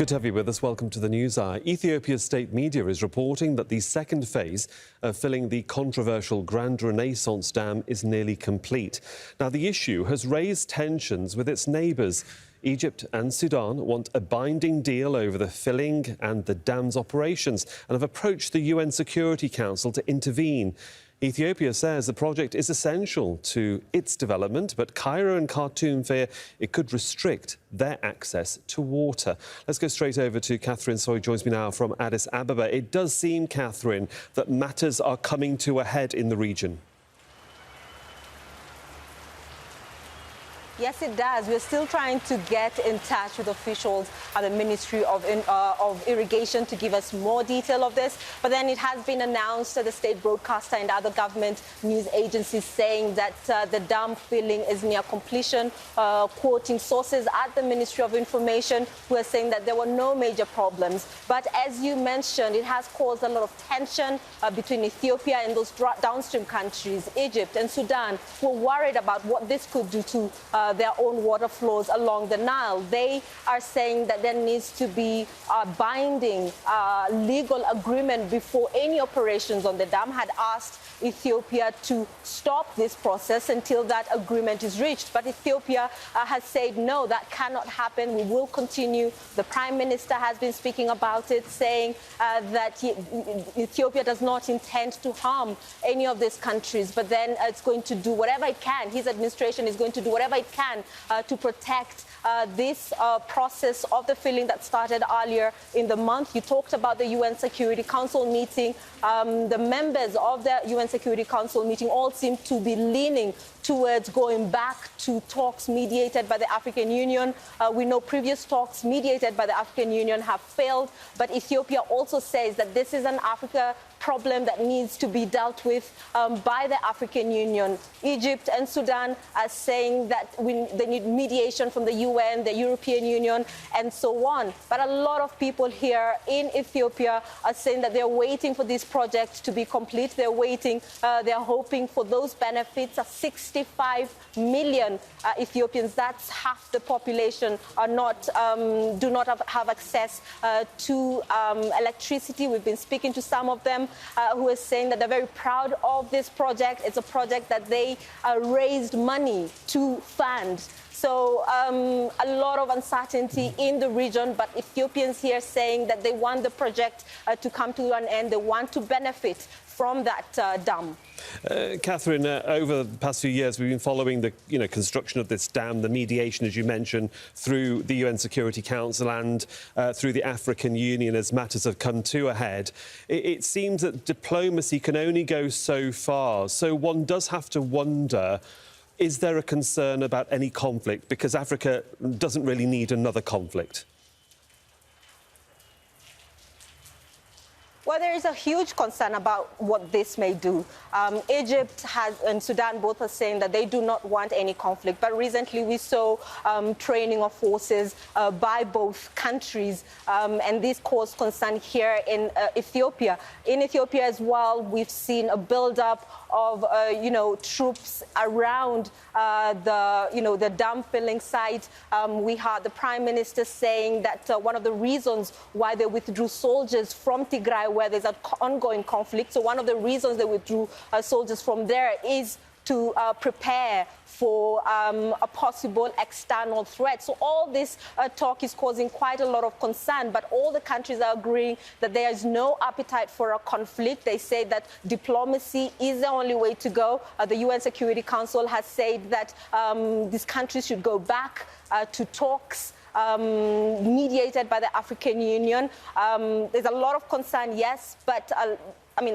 Good to have you with us. Welcome to the News Hour. Ethiopia's state media is reporting that the second phase of filling the controversial Grand Renaissance Dam is nearly complete. Now, the issue has raised tensions with its neighbours. Egypt and Sudan want a binding deal over the filling and the dam's operations and have approached the UN Security Council to intervene. Ethiopia says the project is essential to its development, but Cairo and Khartoum fear it could restrict their access to water. Let's go straight over to Catherine Soy, joins me now from Addis Ababa. It does seem, Catherine, that matters are coming to a head in the region. Yes, it does. We're still trying to get in touch with officials at the Ministry of Irrigation to give us more detail of this. But then it has been announced that the state broadcaster and other government news agencies saying that the dam filling is near completion, quoting sources at the Ministry of Information who are saying that there were no major problems. But as you mentioned, it has caused a lot of tension between Ethiopia and those downstream countries, Egypt and Sudan, who are worried about what this could do to their own water flows along the Nile. They are saying that there needs to be a binding legal agreement before any operations on the dam. Had asked Ethiopia to stop this process until that agreement is reached. But Ethiopia has said, no, that cannot happen. We will continue. The Prime Minister has been speaking about it, saying that Ethiopia does not intend to harm any of these countries, but then it's going to do whatever it can. His administration is going to do whatever it can to protect this process of the filling that started earlier in the month. You talked about the UN Security Council meeting. The members of the UN Security Council meeting all seem to be leaning towards going back to talks mediated by the African Union. We know previous talks mediated by the African Union have failed, but Ethiopia also says that this is an Africa problem that needs to be dealt with by the African Union. Egypt and Sudan are saying that they need mediation from the UN, the European Union, and so on. But a lot of people here in Ethiopia are saying that they're waiting for this project to be complete. They're waiting, they're hoping for those benefits. 65 million Ethiopians, that's half the population, are do not have access to electricity. We've been speaking to some of them who are saying that they're very proud of this project. It's a project that they raised money to fund. So a lot of uncertainty in the region, but Ethiopians here saying that they want the project to come to an end. They want to benefit from that dam. Catherine, over the past few years, we've been following the construction of this dam, the mediation, as you mentioned, through the UN Security Council and through the African Union as matters have come to a head. It seems that diplomacy can only go so far. So one does have to wonder, is there a concern about any conflict? Because Africa doesn't really need another conflict. Well, there is a huge concern about what this may do. Egypt and Sudan both are saying that they do not want any conflict. But recently we saw training of forces by both countries, and this caused concern here in Ethiopia. In Ethiopia as well, we've seen a build-up of troops around the dam filling site. We heard the Prime Minister saying that one of the reasons why they withdrew soldiers from Tigray, where there's an ongoing conflict, so one of the reasons they withdrew soldiers from there is to prepare for a possible external threat. So all this talk is causing quite a lot of concern, but all the countries are agreeing that there is no appetite for a conflict. They say that diplomacy is the only way to go. The UN Security Council has said that these countries should go back to talks mediated by the African Union. There's a lot of concern, yes, but a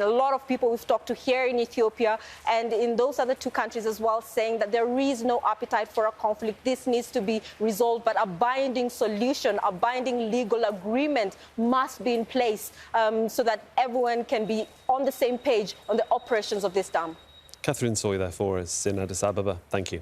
lot of people we've talked to here in Ethiopia and in those other two countries as well, saying that there is no appetite for a conflict. This needs to be resolved, but a binding solution, a binding legal agreement must be in place so that everyone can be on the same page on the operations of this dam. Catherine Soy there for us in Addis Ababa. Thank you.